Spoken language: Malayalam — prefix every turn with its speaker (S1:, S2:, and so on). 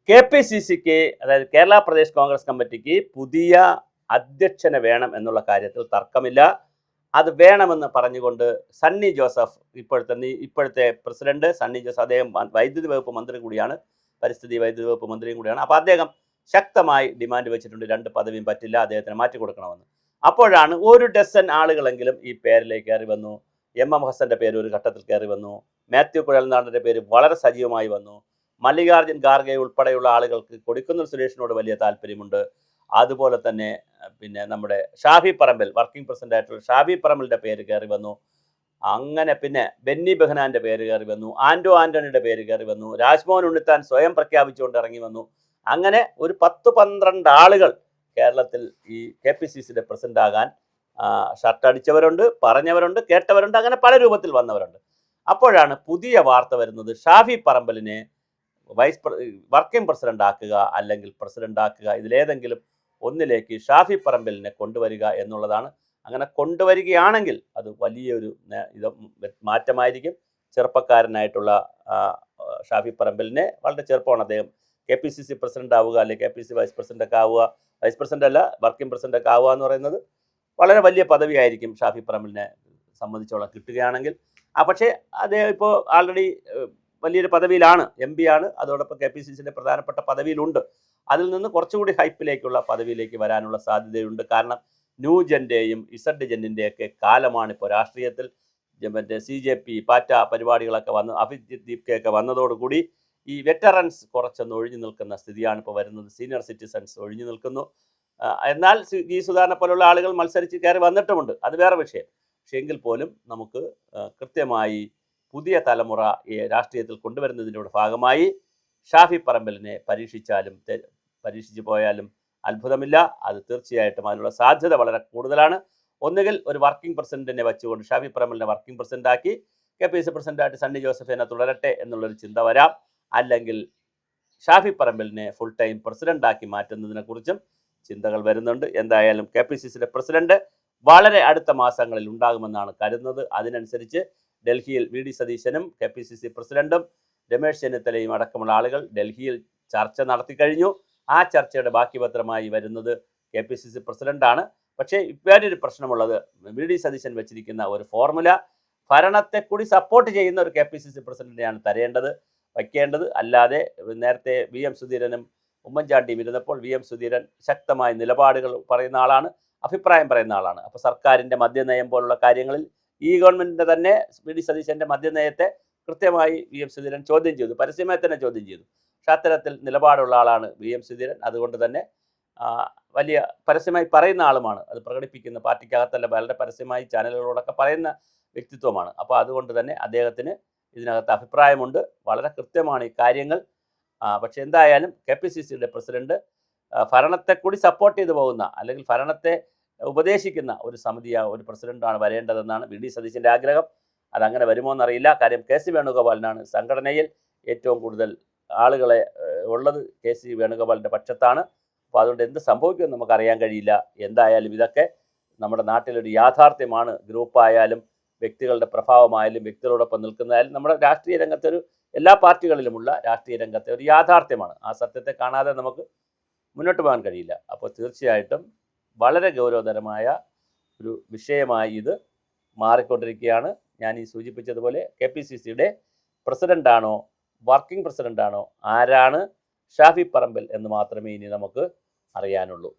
S1: KPCCക്ക് അതായത് കേരള പ്രദേശ് കോൺഗ്രസ് കമ്മിറ്റിക്ക് പുതിയ അധ്യക്ഷനെ വേണം എന്നുള്ള കാര്യത്തിൽ തർക്കമില്ല. അത് വേണമെന്ന് പറഞ്ഞുകൊണ്ട് സണ്ണി ജോസഫ് ഇപ്പോഴത്തെ പ്രസിഡന്റ് സണ്ണി ജോസഫ്, അദ്ദേഹം വൈദ്യുതി വകുപ്പ് മന്ത്രി കൂടിയാണ്, പരിസ്ഥിതി വൈദ്യുതി വകുപ്പ് മന്ത്രിയും കൂടിയാണ്. അപ്പോൾ അദ്ദേഹം ശക്തമായി ഡിമാൻഡ് വെച്ചിട്ടുണ്ട്, 2 പദവിയും പറ്റില്ല, അദ്ദേഹത്തിന് മാറ്റി കൊടുക്കണമെന്ന്. അപ്പോഴാണ് ഒരു ഡസൻ ആളുകളെങ്കിലും ഈ പേരിലേക്ക് കയറി വന്നു. MM ഹസന്റെ പേര് ഒരു ഘട്ടത്തിൽ കയറി വന്നു. മാത്യു കുഴൽനാടൻ്റെ പേര് വളരെ സജീവമായി വന്നു. മല്ലികാർജ്ജുൻ ഖാർഗെ ഉൾപ്പെടെയുള്ള ആളുകൾക്ക് കൊടിക്കുന്നിൽ സുരേഷിനോട് വലിയ താല്പര്യമുണ്ട്. അതുപോലെ തന്നെ പിന്നെ നമ്മുടെ ഷാഫി പറമ്പിൽ, വർക്കിംഗ് പ്രസിഡന്റ് ആയിട്ടുള്ള ഷാഫി പറമ്പിലിൻ്റെ പേര് കയറി വന്നു. അങ്ങനെ പിന്നെ ബെന്നി ബെഹനാൻ്റെ പേര് കയറി വന്നു. ആന്റണിയുടെ പേര് കയറി വന്നു. രാജ്മോഹൻ ഉണ്ണിത്താൻ സ്വയം പ്രഖ്യാപിച്ചുകൊണ്ട് ഇറങ്ങി വന്നു. അങ്ങനെ ഒരു 10-12 ആളുകൾ കേരളത്തിൽ ഈ KPCCയുടെ പ്രസിഡന്റ് ആകാൻ ഷർട്ട് അടിച്ചവരുണ്ട്, പറഞ്ഞവരുണ്ട്, കേട്ടവരുണ്ട്, അങ്ങനെ പല രൂപത്തിൽ വന്നവരുണ്ട്. അപ്പോഴാണ് പുതിയ വാർത്ത വരുന്നത്, ഷാഫി പറമ്പലിനെ വർക്കിംഗ് പ്രസിഡന്റ് ആക്കുക അല്ലെങ്കിൽ പ്രസിഡന്റ് ആക്കുക, ഇതിലേതെങ്കിലും ഒന്നിലേക്ക് ഷാഫി പറമ്പലിനെ കൊണ്ടുവരിക എന്നുള്ളതാണ്. അങ്ങനെ കൊണ്ടുവരികയാണെങ്കിൽ അത് വലിയൊരു മാറ്റമായിരിക്കും. ചെറുപ്പക്കാരനായിട്ടുള്ള ഷാഫി പറമ്പലിനെ, വളരെ ചെറുപ്പമാണ് അദ്ദേഹം, KPCC പ്രസിഡന്റ് ആവുക അല്ലെങ്കിൽ KPCC വൈസ് പ്രസിഡന്റ് ഒക്കെ ആവുക, വൈസ് പ്രസിഡന്റ് അല്ല വർക്കിംഗ് പ്രസിഡന്റ് ഒക്കെ ആവുക എന്ന് പറയുന്നത് വളരെ വലിയ പദവിയായിരിക്കും ഷാഫി പറമ്പലിനെ സംബന്ധിച്ചോളം കിട്ടുകയാണെങ്കിൽ. പക്ഷേ അദ്ദേഹം ഇപ്പോൾ ആൾറെഡി വലിയൊരു പദവിയിലാണ്, MP ആണ്, അതോടൊപ്പം KPCCയുടെ പ്രധാനപ്പെട്ട പദവിയിലുണ്ട്. അതിൽ നിന്ന് കുറച്ചുകൂടി ഹൈപ്പിലേക്കുള്ള പദവിയിലേക്ക് വരാനുള്ള സാധ്യതയുണ്ട്. കാരണം ന്യൂജൻ്റെയും ഇസഡ്ജൻ്റിൻ്റെയൊക്കെ കാലമാണ് ഇപ്പോൾ രാഷ്ട്രീയത്തിൽ. മറ്റേ CJP പാറ്റ പരിപാടികളൊക്കെ വന്ന് അഭിജിത് ദീപ്കയൊക്കെ വന്നതോടുകൂടി ഈ വെറ്ററൻസ് കുറച്ചൊന്ന് ഒഴിഞ്ഞു നിൽക്കുന്ന സ്ഥിതിയാണ് ഇപ്പോൾ വരുന്നത്. സീനിയർ സിറ്റിസൺസ് ഒഴിഞ്ഞു നിൽക്കുന്നു. എന്നാൽ സുധാകരനെ പോലുള്ള ആളുകൾ മത്സരിച്ച് കയറി വന്നിട്ടുമുണ്ട്, അത് വേറെ വിഷയം. പക്ഷേ എങ്കിൽ പോലും നമുക്ക് കൃത്യമായി പുതിയ തലമുറ ഈ രാഷ്ട്രീയത്തിൽ കൊണ്ടുവരുന്നതിൻ്റെ ഭാഗമായി ഷാഫി പറമ്പലിനെ പരീക്ഷിച്ചു പോയാലും അത്ഭുതമില്ല. അത് തീർച്ചയായിട്ടും അതിനുള്ള സാധ്യത വളരെ കൂടുതലാണ്. ഒന്നുകിൽ ഒരു വർക്കിംഗ് പ്രസിഡന്റിനെ വെച്ചുകൊണ്ട് ഷാഫി പറമ്പലിനെ വർക്കിംഗ് പ്രസിഡന്റാക്കി KPCC പ്രസിഡന്റായിട്ട് സണ്ണി ജോസഫിനെ തുടരട്ടെ എന്നുള്ളൊരു ചിന്ത വരാം. അല്ലെങ്കിൽ ഷാഫി പറമ്പലിനെ ഫുൾ ടൈം പ്രസിഡന്റാക്കി മാറ്റുന്നതിനെക്കുറിച്ചും ചിന്തകൾ വരുന്നുണ്ട്. എന്തായാലും KPCCയുടെ പ്രസിഡന്റ് വളരെ അടുത്ത മാസങ്ങളിൽ ഉണ്ടാകുമെന്നാണ് കരുതുന്നത്. അതിനനുസരിച്ച് ഡൽഹിയിൽ VD സതീശനും KPCC പ്രസിഡന്റും രമേശ് ചെന്നിത്തലയും അടക്കമുള്ള ആളുകൾ ഡൽഹിയിൽ ചർച്ച നടത്തി കഴിഞ്ഞു. ആ ചർച്ചയുടെ ബാക്കി പത്രമായി വരുന്നത് KPCC പ്രസിഡന്റാണ്. പക്ഷേ വേറൊരു പ്രശ്നമുള്ളത്, VD സതീശൻ വെച്ചിരിക്കുന്ന ഒരു ഫോർമുല ഭരണത്തെ കൂടി സപ്പോർട്ട് ചെയ്യുന്ന ഒരു KPCC പ്രസിഡന്റിനെയാണ് വയ്ക്കേണ്ടത്. അല്ലാതെ നേരത്തെ VM സുധീരനും ഉമ്മൻചാണ്ടിയും ഇരുന്നപ്പോൾ VM സുധീരൻ ശക്തമായ നിലപാടുകൾ പറയുന്ന ആളാണ്, അഭിപ്രായം പറയുന്ന ആളാണ്. അപ്പോൾ സർക്കാരിൻ്റെ മദ്യനയം പോലുള്ള കാര്യങ്ങളിൽ ഈ ഗവൺമെൻറ്റിൻ്റെ തന്നെ VD സതീശൻ്റെ മദ്യനയത്തെ കൃത്യമായി VM സുധീരൻ ചോദ്യം ചെയ്തു, പരസ്യമായി തന്നെ ചോദ്യം ചെയ്തു. പക്ഷെ അത്തരത്തിൽ നിലപാടുള്ള ആളാണ് VM സുധീരൻ. അതുകൊണ്ട് തന്നെ വലിയ പരസ്യമായി പറയുന്ന ആളുമാണ്, അത് പ്രകടിപ്പിക്കുന്ന പാർട്ടിക്കകത്തല്ല, വളരെ പരസ്യമായി ചാനലുകളോടൊക്കെ പറയുന്ന വ്യക്തിത്വമാണ്. അപ്പോൾ അതുകൊണ്ട് തന്നെ അദ്ദേഹത്തിന് ഇതിനകത്ത് അഭിപ്രായമുണ്ട്, വളരെ കൃത്യമാണ് ഈ കാര്യങ്ങൾ. പക്ഷെ എന്തായാലും KPCCയുടെ പ്രസിഡന്റ് ഭരണത്തെ കൂടി സപ്പോർട്ട് ചെയ്തു പോകുന്ന അല്ലെങ്കിൽ ഭരണത്തെ ഉപദേശിക്കുന്ന ഒരു പ്രസിഡന്റാണ് വരേണ്ടതെന്നാണ് VD സതീശൻ്റെ ആഗ്രഹം. അതങ്ങനെ വരുമോ എന്നറിയില്ല. കാര്യം KC വേണുഗോപാലിനാണ് സംഘടനയിൽ ഏറ്റവും കൂടുതൽ ആളുകളെ ഉള്ളത്, KC വേണുഗോപാലിൻ്റെ പക്ഷത്താണ്. അപ്പോൾ അതുകൊണ്ട് എന്ത് സംഭവിക്കുമെന്ന് നമുക്കറിയാൻ കഴിയില്ല. എന്തായാലും ഇതൊക്കെ നമ്മുടെ നാട്ടിലൊരു യാഥാർത്ഥ്യമാണ്. ഗ്രൂപ്പായാലും വ്യക്തികളുടെ പ്രഭാവമായാലും വ്യക്തികളോടൊപ്പം നിൽക്കുന്നതായാലും നമ്മുടെ രാഷ്ട്രീയ രംഗത്തെ എല്ലാ പാർട്ടികളിലുമുള്ള രാഷ്ട്രീയ രംഗത്തെ ഒരു യാഥാർത്ഥ്യമാണ്. ആ സത്യത്തെ കാണാതെ നമുക്ക് മുന്നോട്ട് പോകാൻ കഴിയില്ല. അപ്പോൾ തീർച്ചയായിട്ടും വളരെ ഗൗരവതരമായ ഒരു വിഷയമായി ഇത് മാറിക്കൊണ്ടിരിക്കുകയാണ്. ഞാൻ ഈ സൂചിപ്പിച്ചതുപോലെ KPCCയുടെ പ്രസിഡന്റാണോ വർക്കിംഗ് പ്രസിഡന്റാണോ ആരാണ് ഷാഫി പറമ്പൽ എന്ന് മാത്രമേ ഇനി നമുക്ക് അറിയാനുള്ളൂ.